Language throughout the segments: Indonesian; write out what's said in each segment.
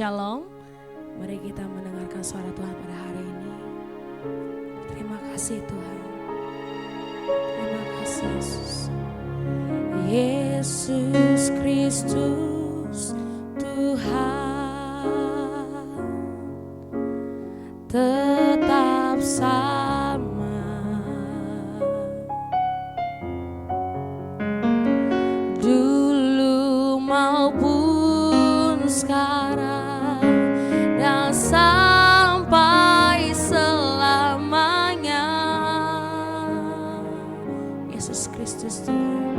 Shalom, mari kita mendengarkan suara Tuhan pada hari ini. Terima kasih Tuhan, terima kasih Yesus. Yesus Kristus Tuhan tetap sama, dulu maupun sekarang dan sampai selamanya. Yesus Kristus Tuhan,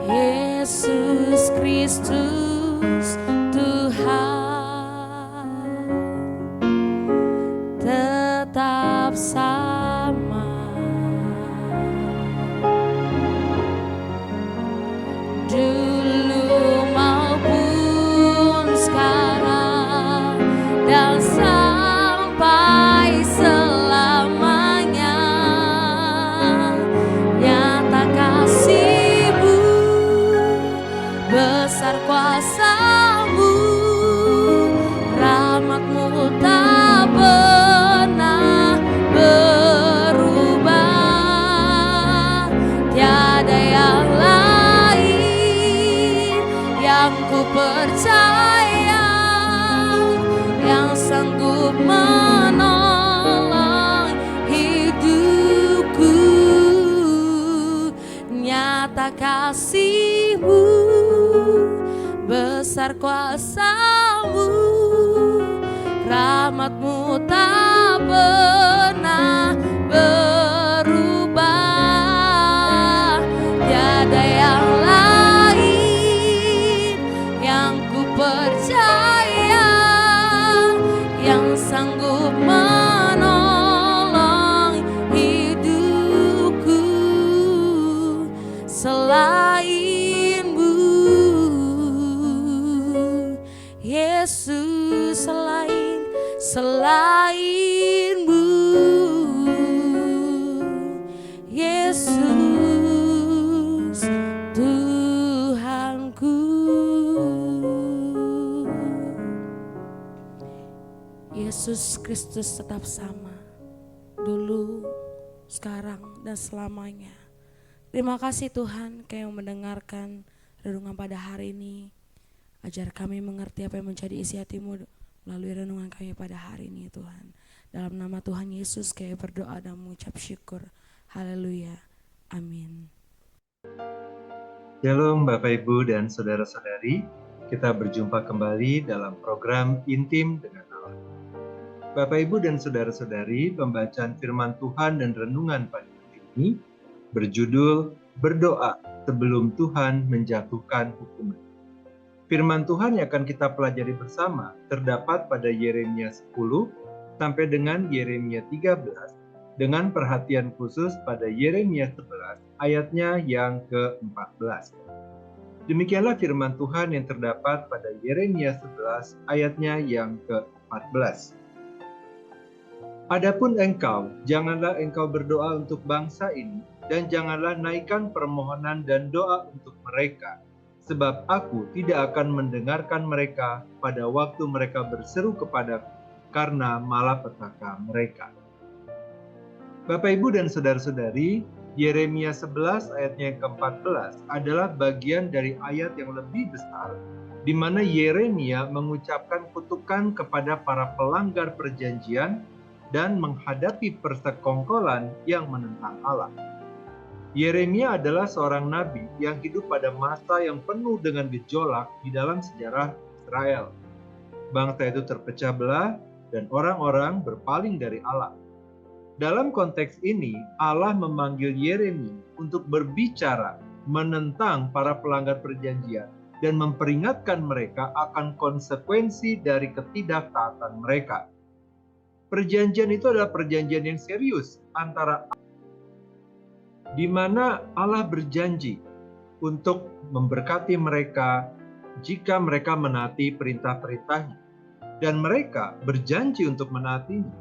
Yesus Kristus Tuhan tetap sama, dulu maupun sekarang dan sampai selamanya. Nyata kasih-Mu, besar kuasa-Mu, rahmat-Mu tak pernah berubah. Tiada yang lain yang ku percaya, yang sanggup menolong hidupku. Nyata kasih-Mu, besar kuasa-Mu, rahmat-Mu tak pernah berubah. Tiada yang lain yang ku percaya, yang sanggup menolong hidupku selain-Mu. Yesus, selain-Mu. Yesus Tuhanku. Yesus Kristus tetap sama, dulu, sekarang, dan selamanya. Terima kasih Tuhan, Kau mendengarkan renungan pada hari ini. Ajar kami mengerti apa yang menjadi isi hati-Mu melalui renungan kami pada hari ini Tuhan. Dalam nama Tuhan Yesus kami berdoa dan mengucap syukur. Haleluya. Amin. Shalom Bapak Ibu dan Saudara-saudari, kita berjumpa kembali dalam program Intim dengan Allah. Bapak Ibu dan Saudara-saudari, pembacaan firman Tuhan dan renungan pada hari ini berjudul Berdoa Sebelum Tuhan Menjatuhkan Hukuman. Firman Tuhan yang akan kita pelajari bersama terdapat pada Yeremia 10 sampai dengan Yeremia 13 dengan perhatian khusus pada Yeremia 11 ayatnya yang ke-14. Demikianlah firman Tuhan yang terdapat pada Yeremia 11 ayatnya yang ke-14. Adapun engkau, janganlah engkau berdoa untuk bangsa ini, dan janganlah naikkan permohonan dan doa untuk mereka, sebab aku tidak akan mendengarkan mereka pada waktu mereka berseru kepadaku, karena malapetaka mereka. Bapak Ibu dan Saudara-saudari, Yeremia 11 ayatnya yang ke-14 adalah bagian dari ayat yang lebih besar, di mana Yeremia mengucapkan kutukan kepada para pelanggar perjanjian dan menghadapi persekongkolan yang menentang Allah. Yeremia adalah seorang nabi yang hidup pada masa yang penuh dengan gejolak di dalam sejarah Israel. Bangsa itu terpecah belah dan orang-orang berpaling dari Allah. Dalam konteks ini, Allah memanggil Yeremia untuk berbicara menentang para pelanggar perjanjian dan memperingatkan mereka akan konsekuensi dari ketidaktaatan mereka. Perjanjian itu adalah perjanjian yang serius antara di mana Allah berjanji untuk memberkati mereka jika mereka menaati perintah-perintahnya, dan mereka berjanji untuk menaatinya.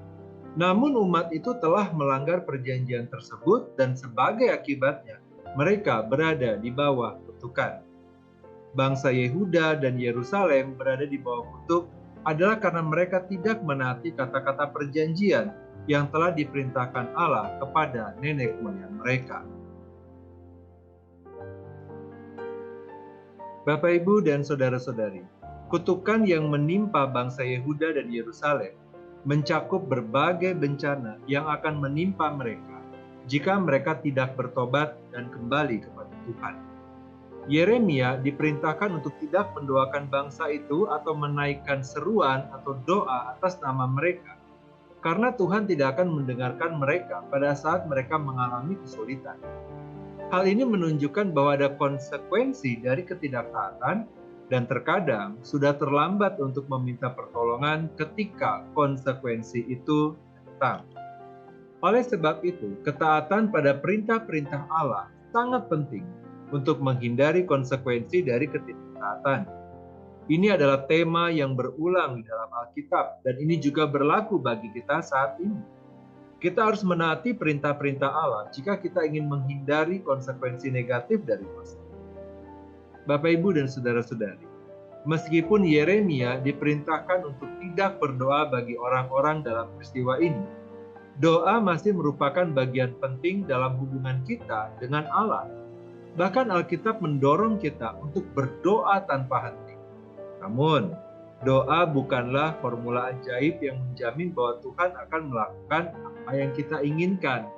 Namun umat itu telah melanggar perjanjian tersebut dan sebagai akibatnya mereka berada di bawah kutukan. bangsa Yehuda dan Yerusalem berada di bawah kutuk adalah karena mereka tidak menaati kata-kata perjanjian yang telah diperintahkan Allah kepada nenek moyang mereka. Bapak, Ibu, dan saudara-saudari, kutukan yang menimpa bangsa Yehuda dan Yerusalem mencakup berbagai bencana yang akan menimpa mereka jika mereka tidak bertobat dan kembali kepada Tuhan. Yeremia diperintahkan untuk tidak mendoakan bangsa itu atau menaikkan seruan atau doa atas nama mereka, karena Tuhan tidak akan mendengarkan mereka pada saat mereka mengalami kesulitan. Hal ini menunjukkan bahwa ada konsekuensi dari ketidaktaatan dan terkadang sudah terlambat untuk meminta pertolongan ketika konsekuensi itu datang. Oleh sebab itu, ketaatan pada perintah-perintah Allah sangat penting untuk menghindari konsekuensi dari ketidaktaatan. Ini adalah tema yang berulang di dalam Alkitab dan ini juga berlaku bagi kita saat ini. Kita harus menaati perintah-perintah Allah jika kita ingin menghindari konsekuensi negatif dari dosa. Bapak, Ibu, dan saudara-saudari, meskipun Yeremia diperintahkan untuk tidak berdoa bagi orang-orang dalam peristiwa ini, doa masih merupakan bagian penting dalam hubungan kita dengan Allah. Bahkan Alkitab mendorong kita untuk berdoa tanpa henti. Namun, doa bukanlah formula ajaib yang menjamin bahwa Tuhan akan melakukan apa yang kita inginkan.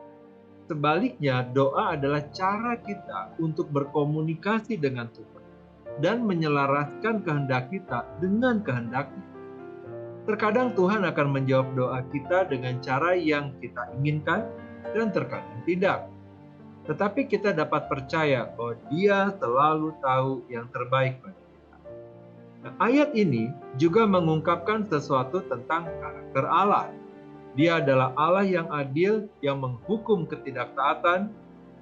Sebaliknya, doa adalah cara kita untuk berkomunikasi dengan Tuhan dan menyelaraskan kehendak kita dengan kehendaknya. Terkadang Tuhan akan menjawab doa kita dengan cara yang kita inginkan dan terkadang tidak. Tetapi kita dapat percaya bahwa Dia selalu tahu yang terbaik bagi kita. Nah, ayat ini juga mengungkapkan sesuatu tentang karakter Allah. Dia adalah Allah yang adil, yang menghukum ketidaktaatan,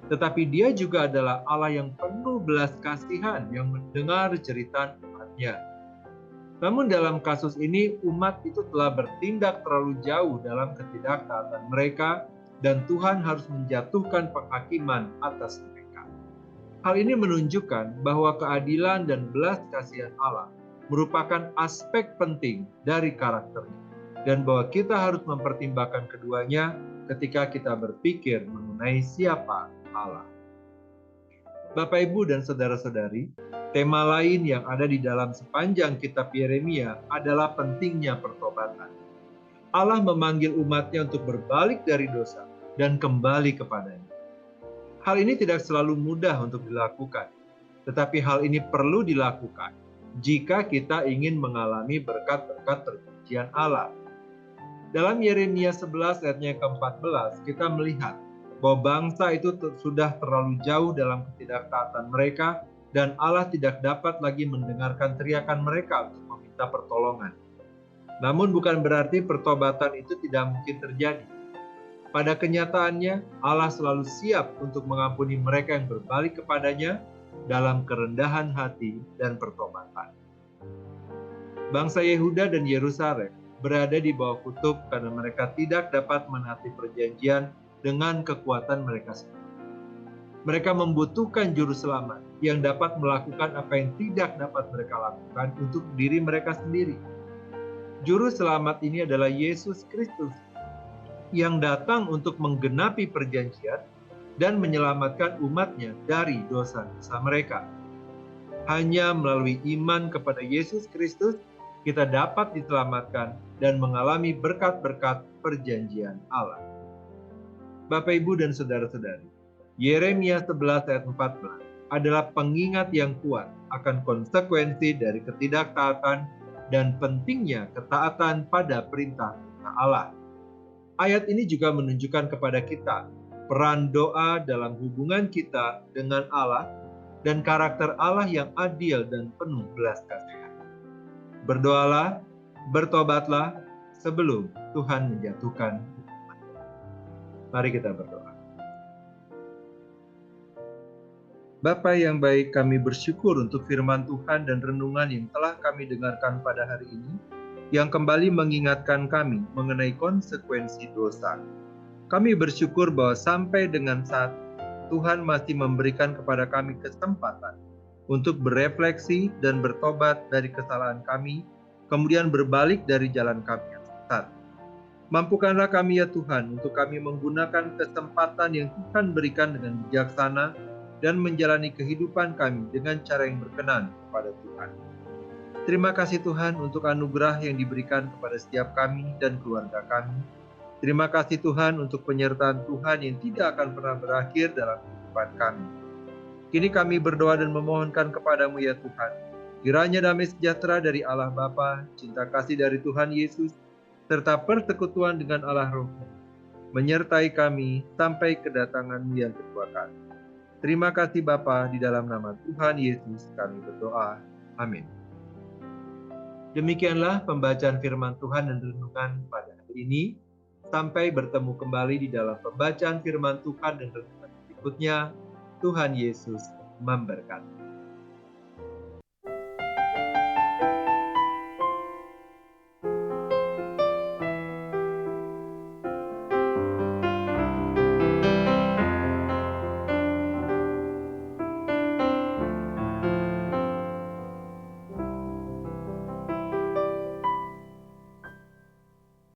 tetapi Dia juga adalah Allah yang penuh belas kasihan, yang mendengar cerita umatnya. Namun dalam kasus ini, umat itu telah bertindak terlalu jauh dalam ketidaktaatan mereka, dan Tuhan harus menjatuhkan penghakiman atas mereka. Hal ini menunjukkan bahwa keadilan dan belas kasihan Allah merupakan aspek penting dari karakternya, dan bahwa kita harus mempertimbangkan keduanya ketika kita berpikir mengenai siapa Allah. Bapak, Ibu, dan saudara-saudari, tema lain yang ada di dalam sepanjang kitab Yeremia adalah pentingnya pertobatan. Allah memanggil umatnya untuk berbalik dari dosa dan kembali kepadanya. Hal ini tidak selalu mudah untuk dilakukan, tetapi hal ini perlu dilakukan jika kita ingin mengalami berkat-berkat perjanjian Allah. Dalam Yeremia 11 ayatnya ke-14, kita melihat bahwa bangsa itu sudah terlalu jauh dalam ketidaktaatan mereka dan Allah tidak dapat lagi mendengarkan teriakan mereka untuk meminta pertolongan. Namun bukan berarti pertobatan itu tidak mungkin terjadi. Pada kenyataannya, Allah selalu siap untuk mengampuni mereka yang berbalik kepadanya dalam kerendahan hati dan pertobatan. Bangsa Yehuda dan Yerusalem berada di bawah kutuk karena mereka tidak dapat menaati perjanjian dengan kekuatan mereka sendiri. Mereka membutuhkan juru selamat yang dapat melakukan apa yang tidak dapat mereka lakukan untuk diri mereka sendiri. Juru selamat ini adalah Yesus Kristus yang datang untuk menggenapi perjanjian dan menyelamatkan umatnya dari dosa-dosa mereka. Hanya melalui iman kepada Yesus Kristus, kita dapat diselamatkan dan mengalami berkat-berkat perjanjian Allah. Bapak, Ibu, dan saudara-saudari, Yeremia 11 ayat 14 adalah pengingat yang kuat akan konsekuensi dari ketidaktaatan dan pentingnya ketaatan pada perintah Allah. Ayat ini juga menunjukkan kepada kita peran doa dalam hubungan kita dengan Allah dan karakter Allah yang adil dan penuh belas kasihan. Berdoalah, bertobatlah sebelum Tuhan menjatuhkan hukuman. Mari kita berdoa. Bapa yang baik, kami bersyukur untuk firman Tuhan dan renungan yang telah kami dengarkan pada hari ini, yang kembali mengingatkan kami mengenai konsekuensi dosa. Kami bersyukur bahwa sampai dengan saat Tuhan masih memberikan kepada kami kesempatan untuk berefleksi dan bertobat dari kesalahan kami, kemudian berbalik dari jalan kami yang sesat. Mampukanlah kami ya Tuhan untuk kami menggunakan kesempatan yang Tuhan berikan dengan bijaksana dan menjalani kehidupan kami dengan cara yang berkenan kepada Tuhan. Terima kasih Tuhan untuk anugerah yang diberikan kepada setiap kami dan keluarga kami. Terima kasih Tuhan untuk penyertaan Tuhan yang tidak akan pernah berakhir dalam kehidupan kami. Kini kami berdoa dan memohonkan kepadamu ya Tuhan. Kiranya damai sejahtera dari Allah Bapa, cinta kasih dari Tuhan Yesus, serta persekutuan dengan Allah Roh menyertai kami sampai kedatangan-Mu yang kedua kali. Terima kasih Bapa, di dalam nama Tuhan Yesus kami berdoa. Amin. Demikianlah pembacaan firman Tuhan dan renungan pada hari ini. Sampai bertemu kembali di dalam pembacaan firman Tuhan dan renungan berikutnya. Tuhan Yesus memberkati.